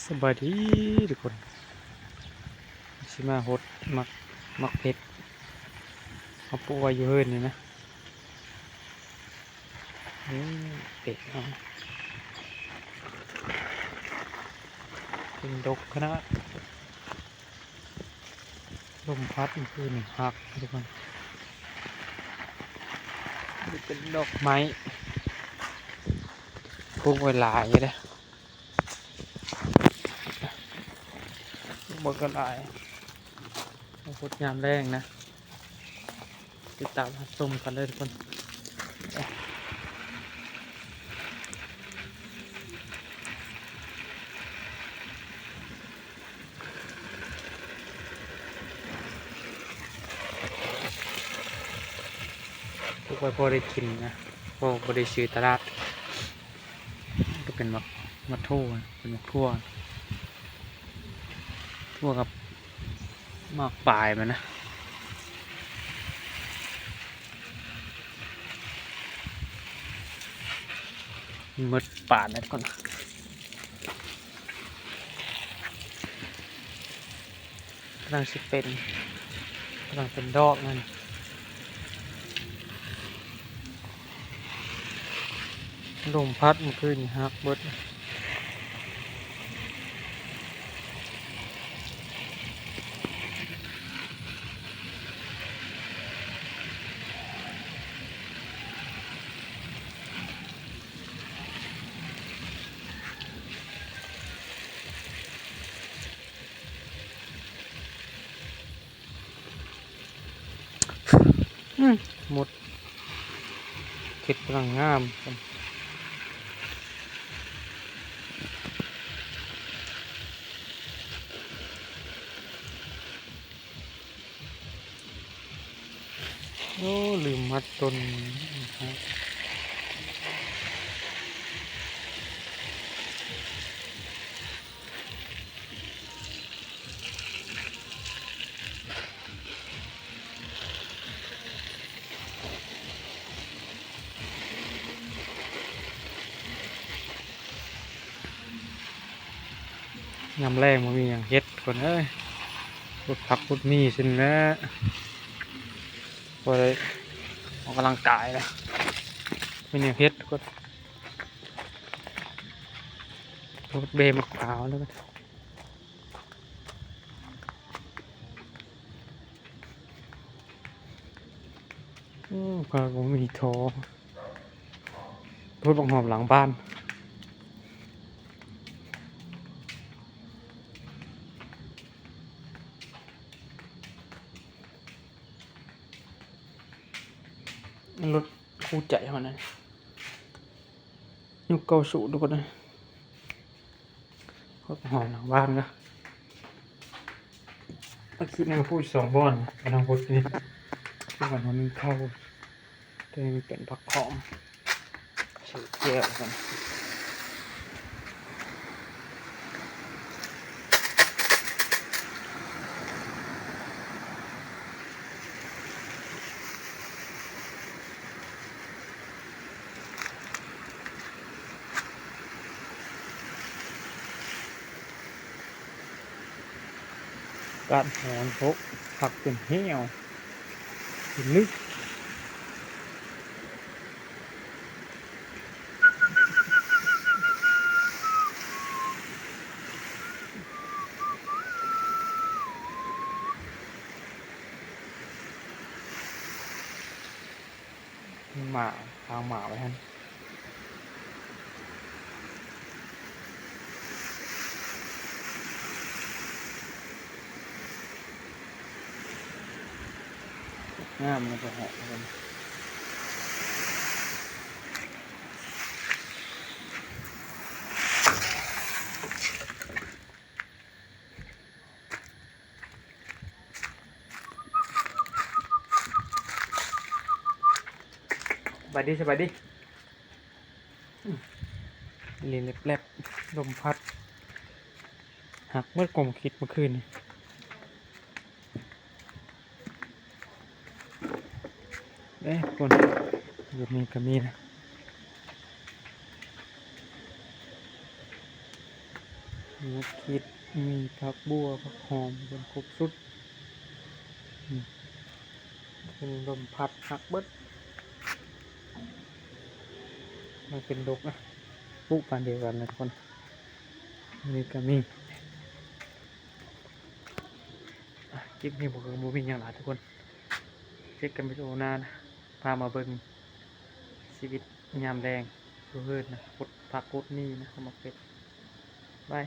สบายดีทุกคนชิมาฮดมักเผ็ดเอาปูไว้อยู่เฮินนี่นะนี่เป็ดเอาเป็นดกขนาดลมพัดมันคือหนึ่งหักทุกคนนี่เป็นดอกไม้ปลูกไว้หลายเลยบนกระลายพุดยามแรงนะติดตามรับชมกันเลยทุกคนพวกไว้พอได้กินนะพอได้ซื้อตลาดก็เป็นมะทั่วเป็นมะทั่วกับมากปลายมันนะมืดป่านั่นก่อนกำลังเป็นดอกมันลมพัดมันขึ้นฮักเบิดหมดเข็ดกำลังงามโอ้ลืมมัดต้นยำแรงมันมีอย่างเฮ็ดคนเอ้ยพุดผักพุดมีสินแม่พอได้ออกกำลังกายนะมีอย่างเฮ็ดก็พุดเบมะพร้าวแล้วก็พาผมมีโถพุดบังหอมหลังบ้านรถคู่ใจมันนะยุคเก่าสูทุกคนนะพุดบังหอมหลังบ้านนะเมื่อกี้นั่งพูดสองบอนกำลังพูดนี่ทุกวันวันนึงเข้าตัวเองเป็นผักหอมเสียแก้วกันการหอนพกผักเป็นเหี้ยวเป็นลึกหมาทางหมาไว้ท่านมันจะหอมกันสบายดีเรียนแลบลมพัดหักเมื่อกลมคิดเมื่อคืนคนอยู่นี่ก็มีนะ มีคิดมีผักบัวผักหอมเป็นครบสุดอืมเป็นลมพัดหักเบิดมันเป็นดกนะปลูกพันธุ์เดียวกันนะทุกคนนี่ก็มีคลิปนี้ผมก็บ่มีอย่างไรทุกคนเช็คกันไปโอหน้านะพามาเบิ่งชีวิตยามแดงเพื่อนนะกดผักกดหนี่นะเขามาเป็ดบาย